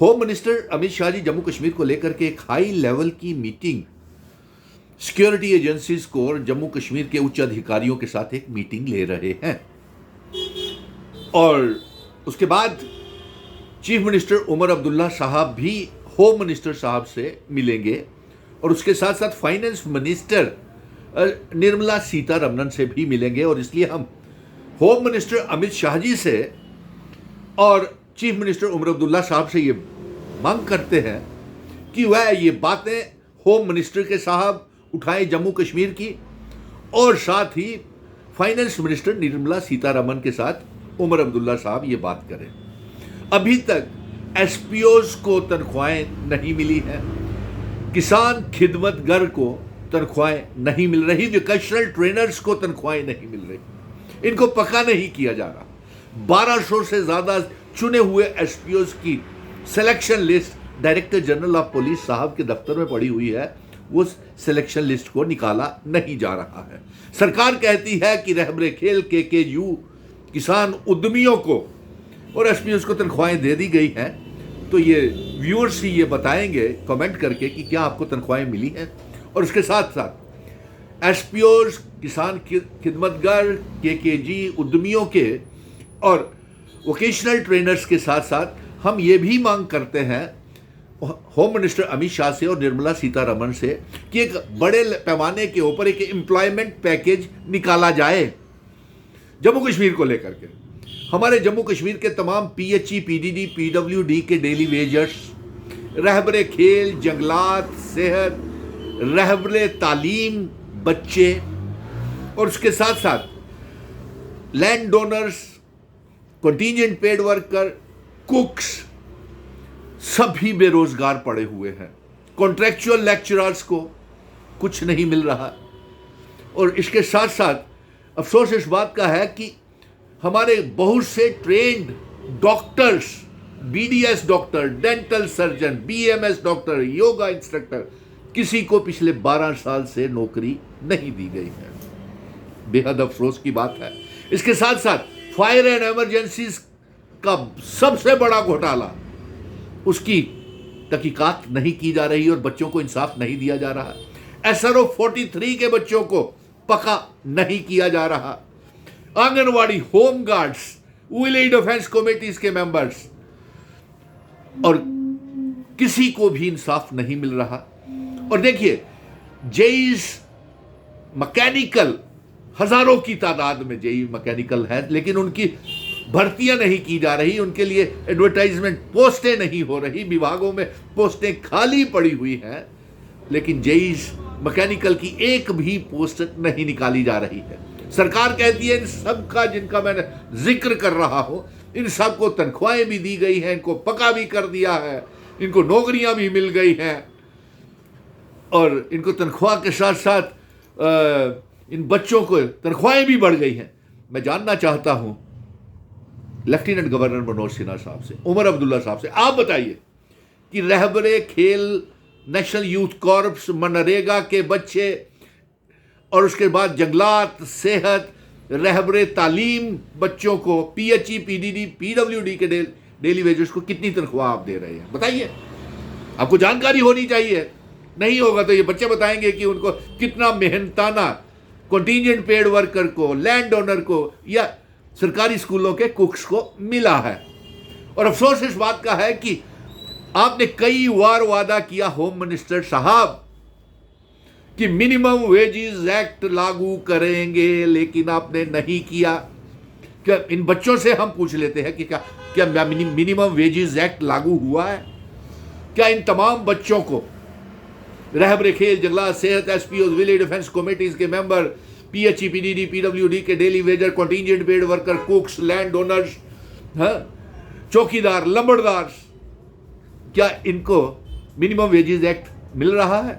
Home minister Amit Shah ji Jammu Kashmir को लेकर के एक हाई लेवल की मीटिंग सिक्योरिटी एजेंसीज को और जम्मू कश्मीर के उच्च अधिकारियों के साथ एक मीटिंग ले रहे हैं और उसके बाद चीफ मिनिस्टर उमर अब्दुल्ला साहब भी होम मिनिस्टर साहब से मिलेंगे और उसके साथ साथ फाइनेंस मिनिस्टर निर्मला सीतारमण से भी मिलेंगे। और इसलिए हम होम मिनिस्टर अमित शाह जी से और चीफ मिनिस्टर उमर अब्दुल्ला साहब से ये मांग करते हैं कि वह ये बातें होम मिनिस्टर के साहब उठाएं जम्मू कश्मीर की और साथ ही फाइनेंस मिनिस्टर निर्मला सीतारमण के साथ उमर अब्दुल्ला साहब ये बात करें। अभी तक एसपीओज को तनख्वाहें नहीं मिली हैं, किसान खिदमतगर को तनख्वाहें नहीं मिल रही, वोकेशनल ट्रेनर्स को तनख्वाहें नहीं मिल रही, इनको पक्का नहीं किया जा रहा। 1200 से ज़्यादा चुने हुए एसपीओज की selection list director general of police साहब के दफ्तर में पड़ी हुई है, उस सिलेक्शन लिस्ट को निकाला नहीं जा रहा है। सरकार कहती है कि रहबरे खेल केकेयू किसान उद्यमियों को और एसपीओज को तनख्वाहें दे दी गई हैं। तो ये व्यूअर्स ही ये बताएंगे कमेंट करके कि क्या आपको तनख्वाहें मिली हैं। और उसके साथ साथ एसपीओज किसान खिदमतगर केकेजी उद्यमियों के और वोकेशनल ट्रेनर्स के साथ साथ हम ये भी मांग करते हैं होम मिनिस्टर अमित शाह से और निर्मला सीतारमण से कि एक बड़े पैमाने के ऊपर एक एम्प्लॉयमेंट पैकेज निकाला जाए जम्मू कश्मीर को लेकर के। हमारे जम्मू कश्मीर के तमाम पीएचई, पीडीडी, पीडब्ल्यूडी के डेली वेजर्स, रहबरे खेल, जंगलात, सेहत, रहबरे तालीम बच्चे और उसके साथ साथ land donors, contingent paid worker, कुक्स सभी बेरोजगार पड़े हुए हैं। कॉन्ट्रैक्चुअल लेक्चरर्स को कुछ नहीं मिल रहा। और इसके साथ साथ अफसोस इस बात का है कि हमारे बहुत से trend doctors, BDS doctor, dental surgeon, BMS doctor, yoga instructor, किसी को पिछले 12 साल से नौकरी नहीं दी गई है। बेहद अफसोस की बात है। इसके साथ साथ फायर एंड इमरजेंसीज का सबसे बड़ा घोटाला, उसकी तहकीकात नहीं की जा रही और बच्चों को इंसाफ नहीं दिया जा रहा। एसआरओ 43 के बच्चों को पका नहीं किया जा रहा। Anganwadi, home guards, village defence committees के मेंबर्स और किसी को भी इंसाफ नहीं मिल रहा। और देखिए जेईस मैकेनिकल, हजारों की तादाद में जेई मैकेनिकल है, लेकिन उनकी भर्तियां नहीं की जा रही, उनके लिए एडवर्टाइजमेंट पोस्टें नहीं हो रही, विभागों में पोस्टें खाली पड़ी हुई हैं, लेकिन जेईस मैकेनिकल की एक भी पोस्ट नहीं निकाली जा रही है। सरकार कहती है इन सब का, जिनका मैंने जिक्र कर रहा हूं, इन सब को तनख्वाहें भी दी गई हैं, इनको पक्का भी कर दिया है, इनको नौकरियां भी मिल गई हैं और इनको तनख्वाह के साथ साथ इन बच्चों को तनख्वाहें भी बढ़ गई हैं। मैं जानना चाहता हूं लेफ्टिनेंट गवर्नर मनोज सिन्हा साहब से, उमर अब्दुल्ला साहब से, आप बताइए कि रहबरे खेल, नेशनल यूथ कॉर्प्स, मनरेगा के बच्चे और उसके बाद जंगलात, सेहत, रहबरे तालीम बच्चों को, पीएचई, पीडीडी, पीडब्ल्यूडी के डेली वेजेस को कितनी तनख्वाह आप दे रहे हैं? बताइए, आपको जानकारी होनी चाहिए। नहीं होगा तो ये बच्चे बताएंगे कि उनको कितना मेहनताना कंटीजेंट पेड वर्कर को, लैंड ओनर को या सरकारी स्कूलों के कुक्स को मिला है। और अफसोस इस बात का है कि आपने कई बार वादा किया होम मिनिस्टर साहब कि मिनिमम वेजेस एक्ट लागू करेंगे, लेकिन आपने नहीं किया। क्या इन बच्चों से हम पूछ लेते हैं कि क्या मिनिमम वेजेस एक्ट लागू हुआ है? क्या इन तमाम बच्चों को, रहबरे खेल, जंगलात, सेहत, एसपीओ, विलेज डिफेंस कमेटीज के मेंबर, पीएचई, पीडीडी, पीडब्ल्यूडी के daily Vaser, contingent paid worker, कुक्स, land owners, चौकीदार, लंबड़दार, क्या इनको मिनिमम वेजेस एक्ट मिल रहा है?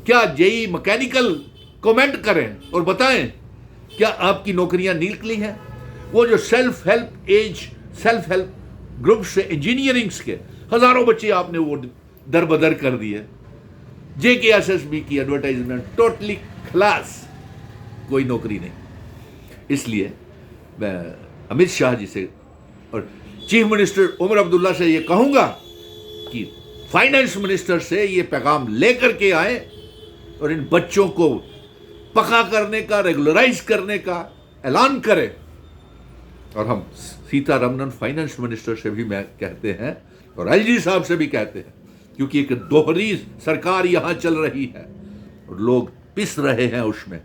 क्या जेई मैकेनिकल कमेंट करें और बताएं क्या आपकी नौकरियां निकली हैं? वो जो सेल्फ हेल्प ग्रुप से इंजीनियरिंग्स के हजारों बच्चे आपने वो दरबदर कर दिए। जेकेएसएसबी की एडवर्टाइजमेंट टोटली खलास, कोई नौकरी नहीं। इसलिए मैं अमित शाह जी से और चीफ मिनिस्टर उमर अब्दुल्ला से ये कहूंगा कि फाइनेंस मिनिस्टर से ये पैगाम लेकर के आए और इन बच्चों को पक्का करने का, रेगुलराइज करने का ऐलान करें। और हम सीतारमण फाइनेंस मिनिस्टर से भी मैं कहते हैं और एलजी साहब से भी कहते हैं, क्योंकि एक दोहरी सरकार यहां चल रही है और लोग पिस रहे हैं उसमें।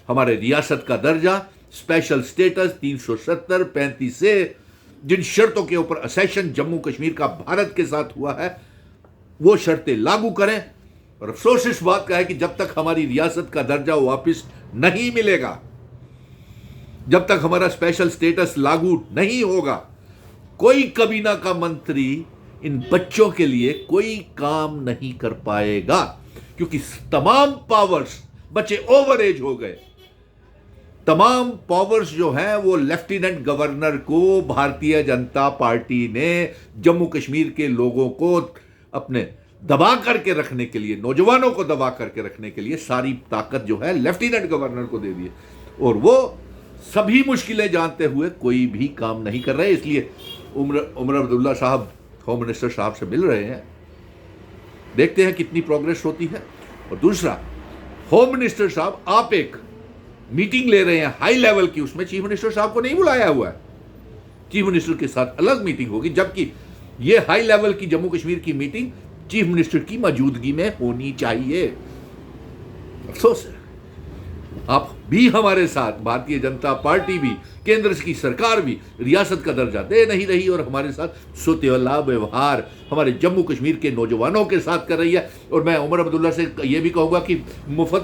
हमारे रियासत का दर्जा, स्पेशल स्टेटस 370 35 से जिन शर्तों के ऊपर असेशन जम्मू कश्मीर का भारत के साथ हुआ है, वो शर्तें लागू करें। और अफसोस इस बात का है कि जब तक हमारी रियासत का दर्जा वापस नहीं मिलेगा, जब तक हमारा स्पेशल स्टेटस लागू नहीं होगा, कोई कबीना का मंत्री इन बच्चों के लिए कोई काम नहीं कर पाएगा, क्योंकि तमाम पावर्स, बच्चे ओवर एज हो गए, तमाम पावर्स जो हैं वो लेफ्टिनेंट गवर्नर को भारतीय जनता पार्टी ने जम्मू कश्मीर के लोगों को अपने दबा करके रखने के लिए, नौजवानों को दबा करके रखने के लिए सारी ताकत जो है लेफ्टिनेंट गवर्नर को दे दी है। और वो सभी मुश्किलें जानते हुए कोई भी काम नहीं कर रहे। इसलिए उमर अब्दुल्ला साहब होम मिनिस्टर साहब से मिल रहे हैं, देखते हैं कितनी प्रोग्रेस होती है। और दूसरा, होम मिनिस्टर साहब आप एक मीटिंग ले रहे हैं हाई लेवल की, उसमें चीफ मिनिस्टर साहब को नहीं बुलाया हुआ है। चीफ मिनिस्टर के साथ अलग मीटिंग होगी, जबकि यह हाई लेवल की जम्मू कश्मीर की मीटिंग चीफ मिनिस्टर की मौजूदगी में होनी चाहिए। अफसोस है, आप भी हमारे साथ, भारतीय जनता पार्टी भी, केंद्र की सरकार भी रियासत का दर्जा दे नहीं रही और हमारे साथ सोतेला व्यवहार हमारे जम्मू कश्मीर के नौजवानों के साथ कर रही है। और मैं उमर अब्दुल्ला से यह भी कहूंगा कि मुफ्त